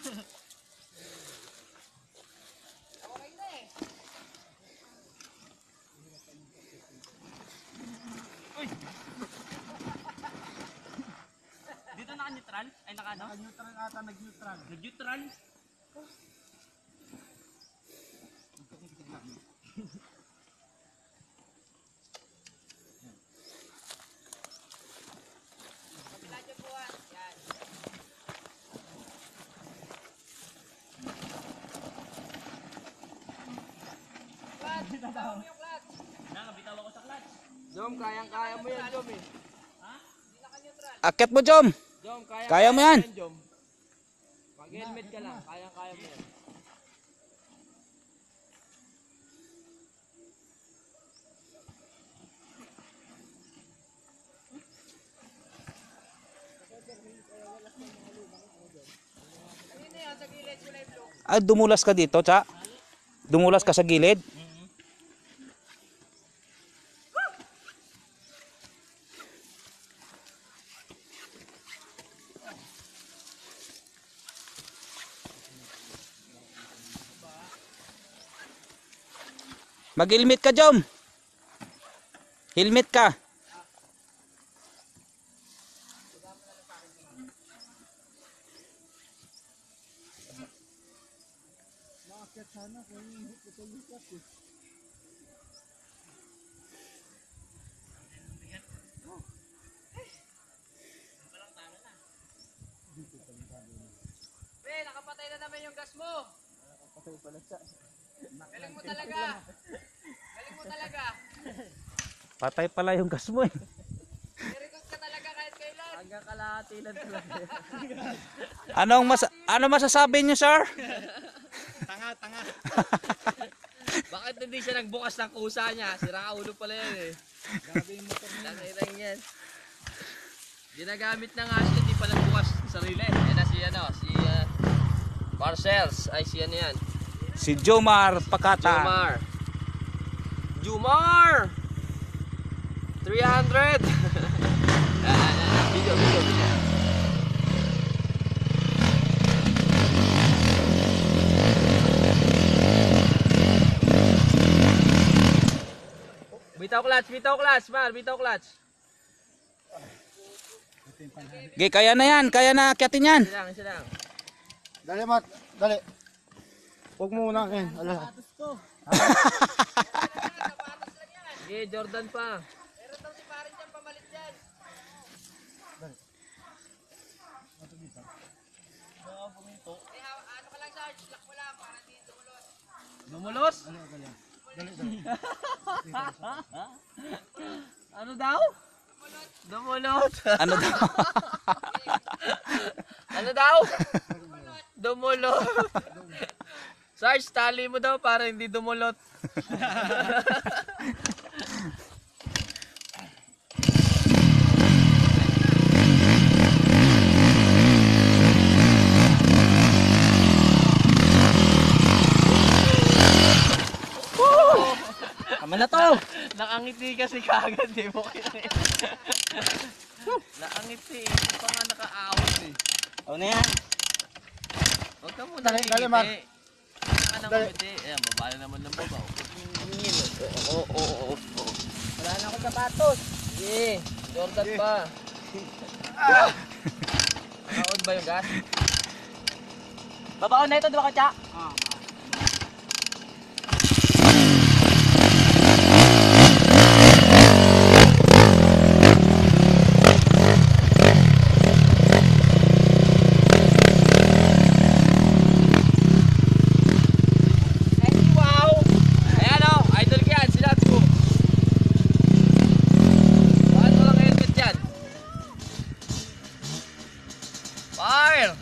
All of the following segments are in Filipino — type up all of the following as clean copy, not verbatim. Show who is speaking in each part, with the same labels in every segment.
Speaker 1: Okay na eh.
Speaker 2: Uy! Dito naka-neutral? Ay naka-ano?
Speaker 3: Naka-neutral ata, nag-neutral.
Speaker 2: Nag-neutral?
Speaker 1: Kapila dyan po ah. Yan. Clutch! Bitaw mo yung clutch!
Speaker 2: Nakabitaw ako sa clutch.
Speaker 4: Jom, kayang-kaya mo yan, Jom eh.
Speaker 1: Hindi naka-neutral.
Speaker 5: Akyat mo, Jom.
Speaker 4: Jom,
Speaker 5: Kaya mo yan.
Speaker 4: Jom. Mag-helmet ka lang, kayang-kaya mo yan.
Speaker 1: Kanina yan, sa gilid, kulay blue.
Speaker 5: Ah, dumulas ka dito, Cha. Dumulas ka sa gilid. Mag-helmet ka, Jom. Helmet ka.
Speaker 3: Maakyat sana kung hindi ko lukas eh.
Speaker 1: Pre, nakapatay na naman yung gas mo.
Speaker 3: Patay pala siya.
Speaker 1: Galing mo talaga. Galing mo talaga.
Speaker 5: Patay pala yung gas mo eh.
Speaker 1: Nirikot ka talaga kahit kailan.
Speaker 4: Hanggang kalahati lang talaga.
Speaker 5: Ano masasabi niyo, sir?
Speaker 3: Tanga.
Speaker 4: Bakit hindi siya nagbukas ng kusa niya? Sira ulo pala yan eh.
Speaker 3: Grabe yung motor niya.
Speaker 4: Nakirang yan. Ginagamit na nga siya, hindi pa nagbukas ng sarili. Yan na si ano, si Marcels. Ay si ano yan.
Speaker 5: Si Jomar Pakata.
Speaker 4: Jomar! 300! Video. Bitaw clutch, Mar, bitaw clutch.
Speaker 5: Okay, kaya na yan. Kaya na akyatin yan.
Speaker 4: Isa lang.
Speaker 3: Dali, Mat. Dali. Huwag mo muna akin. Ala.
Speaker 4: Sige, Jordan pa.
Speaker 1: Meron daw si parin dyan pamalit dyan. Ano ka lang, Sarge? Lock mo lang para hindi tumulot.
Speaker 4: Dumulos?
Speaker 3: Dali.
Speaker 4: Ano daw? Dumulot.
Speaker 5: Ano daw?
Speaker 4: Ano daw? Dumulot. Sarge, tali mo daw para hindi dumulot.
Speaker 5: Tama na to.
Speaker 4: Nakangiti kasi kagad eh. Nakangiti eh. Hindi pa nga nakaawit eh.
Speaker 5: O na yan.
Speaker 4: Huwag ka muna
Speaker 3: Dali, Mar.
Speaker 4: ngingiti. Huwag ka nang ngumiti. Ayan, babala naman ng babaw. Oo.
Speaker 1: Wala na akong sapatos.
Speaker 4: Sige, Jordan pa. Nakaon ba yung gas?
Speaker 2: Babaon na ito, di ba, Katya?
Speaker 4: Ayan o, idol ka yan, silat ko. Bakit walang helmet dyan? Fire!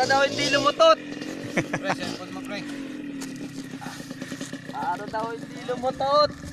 Speaker 4: daw hindi lumutot.
Speaker 3: Pre, cellphone mo, pre.
Speaker 4: Para daw hindi lumutot.